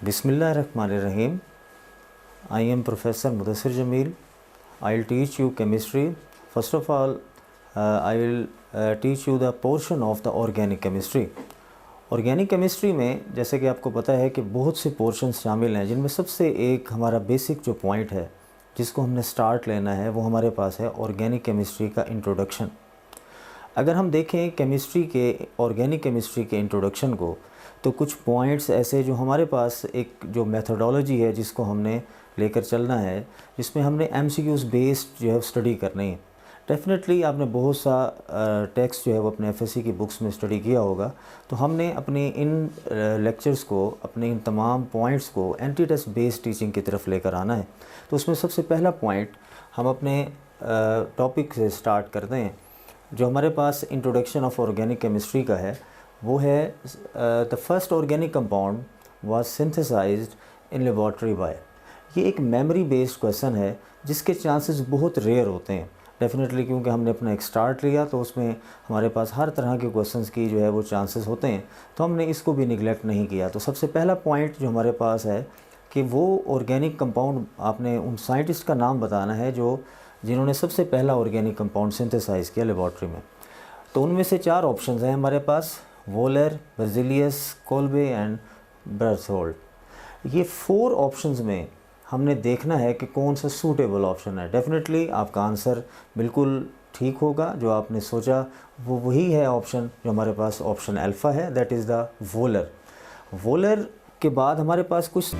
Bismillahirrahmanirrahim. I am Professor Mudassir Jamil. I will teach you chemistry. First of all, I will teach you the portion of the organic chemistry. Organic chemistry में जैसे कि आपको पता है कि बहुत से पोर्शंस शामिल हैं, जिनमें सबसे एक हमारा बेसिक जो पॉइंट है जिसको हमने स्टार्ट लेना है वो हमारे पास है ऑर्गेनिक केमिस्ट्री का इंट्रोडक्शन। अगर हम देखें केमिस्ट्री के ऑर्गेनिक केमिस्ट्री के इंट्रोडक्शन को, तो कुछ पॉइंट्स ऐसे जो हमारे पास एक जो मेथोडोलॉजी है जिसको हमने लेकर चलना है, जिसमें हमने MCQs बेस्ड जो है स्टडी करनी है। डेफिनेटली आपने बहुत सा टेक्स्ट जो है वो अपने FSC की बुक्स में स्टडी किया होगा, तो हमने अपने इन लेक्चर्स को, अपने इन तमाम पॉइंट्स को एंटी टेस्ट बेस्ड टीचिंग की तरफ लेकर आना है। तो उसमें सबसे पहला पॉइंट हम अपने टॉपिक से स्टार्ट करते हैं। जो हमारे पास इंट्रोडक्शन ऑफ ऑर्गेनिक केमिस्ट्री का है वो है the first organic compound was synthesized in laboratory by. ये एक मेमोरी बेस्ड क्वेश्चन है जिसके चांसेस बहुत रेयर होते हैं। डेफिनेटली क्योंकि हमने अपना एक स्टार्ट लिया तो उसमें हमारे पास हर तरह के क्वेश्चंस की जो है वो चांसेस होते हैं, तो हमने इसको भी निगलेक्ट नहीं किया। तो सबसे पहला पॉइंट जो हमारे पास है कि वो ऑर्गेनिक कंपाउंड, आपने उन साइंटिस्ट का नाम बताना है जिन्होंने सबसे पहला ऑर्गेनिक कंपाउंड सिंथेसाइज़ किया लेबॉर्ट्री में। तो उनमें से 4 ऑप्शंस हैं हमारे पास: वोलर, बेrzelius, कोल्बे एंड बर्थोल्ड। ये 4 ऑप्शंस में हमने देखना है कि कौन सा सूटेबल ऑप्शन है। डेफिनेटली आपका आंसर बिल्कुल ठीक होगा, जो आपने सोचा वो वही है ऑप्शन जो हमारे पास ऑप्शन अल्फ़ा है, that is the volar. Volar के बाद हमारे पास कुछ